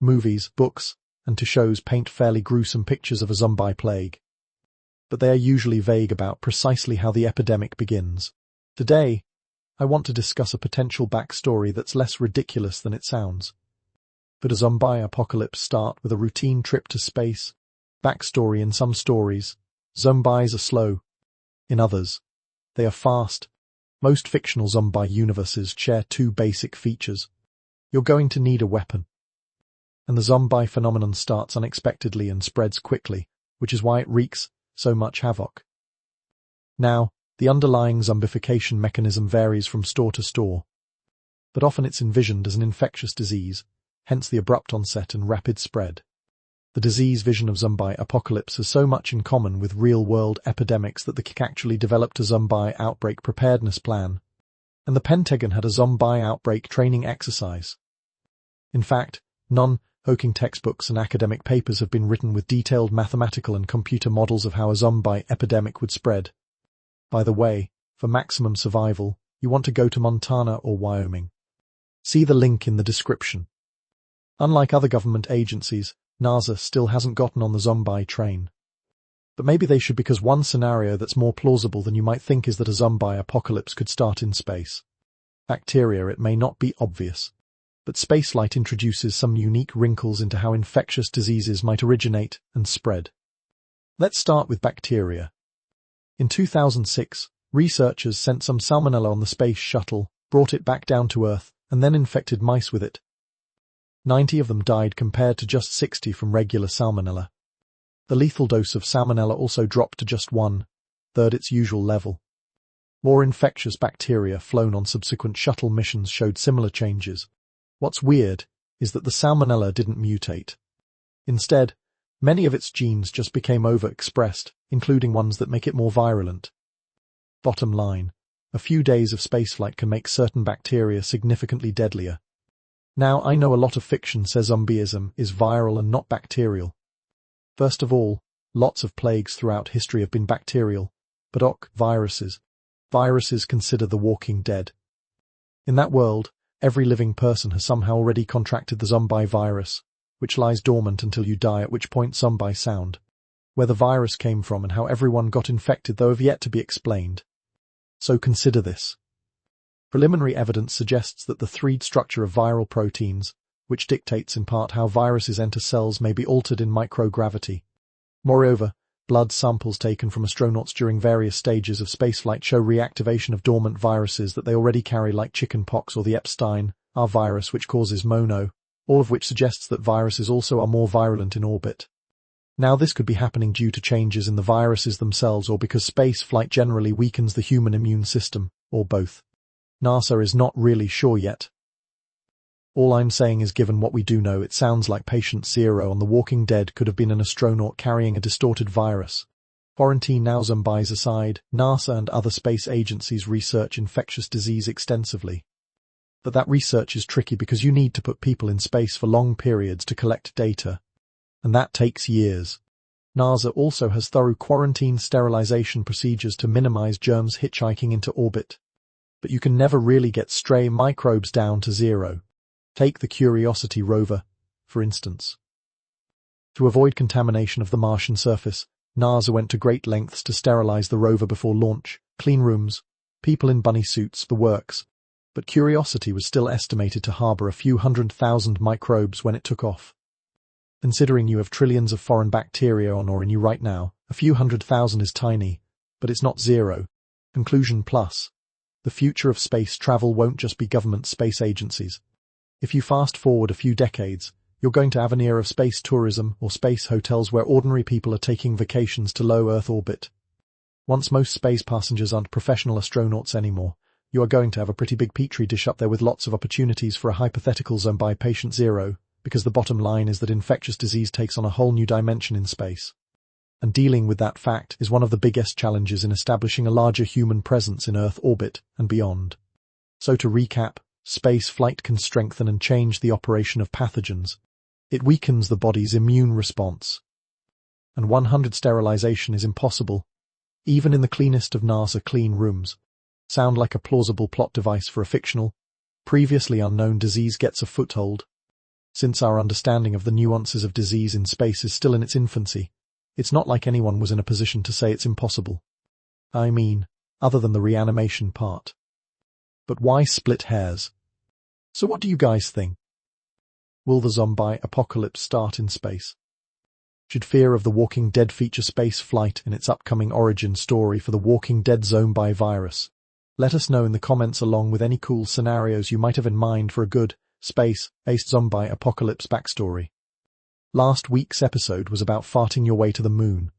movies, books, and to shows paint fairly gruesome pictures of a zombie plague. But they are usually vague about precisely how the epidemic begins. Today, I want to discuss a potential backstory that's less ridiculous than it sounds. Could a zombie apocalypse start with a routine trip to space? Backstory: in some stories, zombies are slow. In others, they are fast. Most fictional zombie universes share two basic features. You're going to need a weapon. And the zombie phenomenon starts unexpectedly and spreads quickly, which is why it wreaks so much havoc. Now, the underlying zombification mechanism varies from store to store, but often it's envisioned as an infectious disease, hence the abrupt onset and rapid spread. The disease vision of zombie apocalypse has so much in common with real-world epidemics that the KIK actually developed a zombie outbreak preparedness plan, and the Pentagon had a zombie outbreak training exercise. In fact, non-hoaxing textbooks and academic papers have been written with detailed mathematical and computer models of how a zombie epidemic would spread. By the way, for maximum survival, you want to go to Montana or Wyoming. See the link in the description. Unlike other government agencies, NASA still hasn't gotten on the zombie train. But maybe they should, because one scenario that's more plausible than you might think is that a zombie apocalypse could start in space. Bacteria, it may not be obvious, but spaceflight introduces some unique wrinkles into how infectious diseases might originate and spread. Let's start with bacteria. In 2006, researchers sent some salmonella on the space shuttle, brought it back down to Earth, and then infected mice with it. 90 of them died compared to just 60 from regular salmonella. The lethal dose of salmonella also dropped to just 1/3 its usual level. More infectious bacteria flown on subsequent shuttle missions showed similar changes. What's weird is that the salmonella didn't mutate. Instead, many of its genes just became overexpressed, including ones that make it more virulent. Bottom line, a few days of spaceflight can make certain bacteria significantly deadlier. Now, I know a lot of fiction says zombieism is viral and not bacterial. First of all, lots of plagues throughout history have been bacterial, but viruses. Viruses consider the walking dead. In that world, every living person has somehow already contracted the zombie virus, which lies dormant until you die, at which point zombie sound. Where the virus came from and how everyone got infected, though, have yet to be explained. So consider this. Preliminary evidence suggests that the thread structure of viral proteins, which dictates in part how viruses enter cells, may be altered in microgravity. Moreover, blood samples taken from astronauts during various stages of spaceflight show reactivation of dormant viruses that they already carry, like chickenpox or the Epstein-Barr virus, which causes mono, all of which suggests that viruses also are more virulent in orbit. Now, this could be happening due to changes in the viruses themselves, or because space flight generally weakens the human immune system, or both. NASA is not really sure yet. All I'm saying is, given what we do know, it sounds like Patient Zero on The Walking Dead could have been an astronaut carrying a distorted virus. Quarantine now, zombies aside, NASA and other space agencies research infectious disease extensively. But that research is tricky because you need to put people in space for long periods to collect data, and that takes years. NASA also has thorough quarantine sterilization procedures to minimize germs hitchhiking into orbit. But you can never really get stray microbes down to zero. Take the Curiosity rover, for instance. To avoid contamination of the Martian surface, NASA went to great lengths to sterilize the rover before launch, clean rooms, people in bunny suits, the works. But Curiosity was still estimated to harbor a few 100,000 microbes when it took off. Considering you have trillions of foreign bacteria on or in you right now, a few 100,000 is tiny, but it's not zero. Conclusion plus. The future of space travel won't just be government space agencies. If you fast forward a few decades, you're going to have an era of space tourism or space hotels where ordinary people are taking vacations to low Earth orbit. Once most space passengers aren't professional astronauts anymore, you are going to have a pretty big petri dish up there with lots of opportunities for a hypothetical zombie Patient Zero, because the bottom line is that infectious disease takes on a whole new dimension in space. And dealing with that fact is one of the biggest challenges in establishing a larger human presence in Earth orbit and beyond. So to recap, space flight can strengthen and change the operation of pathogens. It weakens the body's immune response. And 100 sterilization is impossible, even in the cleanest of NASA clean rooms. Sound like a plausible plot device for a fictional, previously unknown disease gets a foothold? Since our understanding of the nuances of disease in space is still in its infancy, it's not like anyone was in a position to say it's impossible. I mean, other than the reanimation part. But why split hairs? So what do you guys think? Will the zombie apocalypse start in space? Should fear of The Walking Dead feature space flight in its upcoming origin story for the Walking Dead zombie virus? Let us know in the comments along with any cool scenarios you might have in mind for a good, space-based zombie apocalypse backstory. Last week's episode was about farting your way to the moon.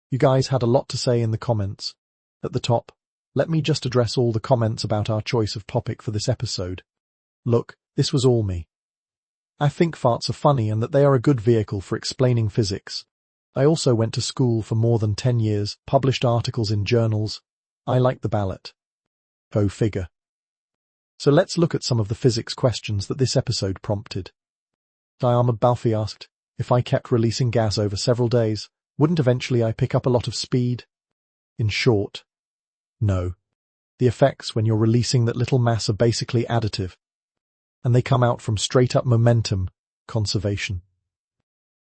You guys had a lot to say in the comments. At the top, let me just address all the comments about our choice of topic for this episode. Look, this was all me. I think farts are funny and that they are a good vehicle for explaining physics. I also went to school for more than 10 years, published articles in journals. I like the ballot. Go figure. So let's look at some of the physics questions that this episode prompted. Ahmed Balfi asked, if I kept releasing gas over several days, wouldn't eventually I pick up a lot of speed? In short, no. The effects when you're releasing that little mass are basically additive, and they come out from straight-up momentum conservation.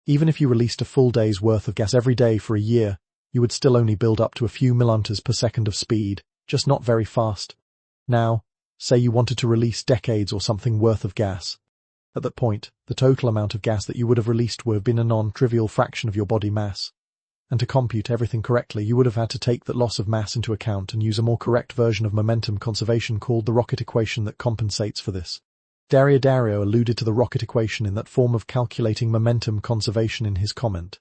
Even if you released a full day's worth of gas every day for a year, you would still only build up to a few milliamperes per second of speed, just not very fast. Now, say you wanted to release decades or something worth of gas. At that point, the total amount of gas that you would have released would have been a non-trivial fraction of your body mass. And to compute everything correctly, you would have had to take that loss of mass into account and use a more correct version of momentum conservation called the rocket equation that compensates for this. Dario alluded to the rocket equation in that form of calculating momentum conservation in his comment.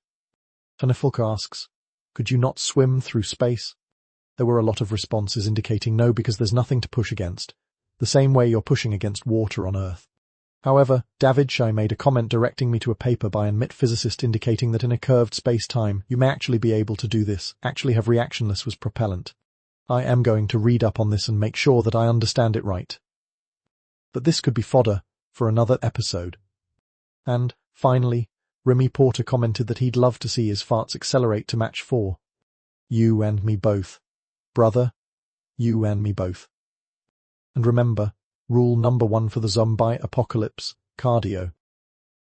Tanifulka asks, could you not swim through space? There were a lot of responses indicating no because there's nothing to push against, the same way you're pushing against water on Earth. However, David Shai made a comment directing me to a paper by a MIT physicist indicating that in a curved space-time you may actually be able to do this, actually have reactionless was propellant. I am going to read up on this and make sure that I understand it right. But this could be fodder for another episode. And, finally, Remy Porter commented that he'd love to see his farts accelerate to Mach 4. You and me both. Brother, you and me both. And remember, rule number 1 for the zombie apocalypse, cardio.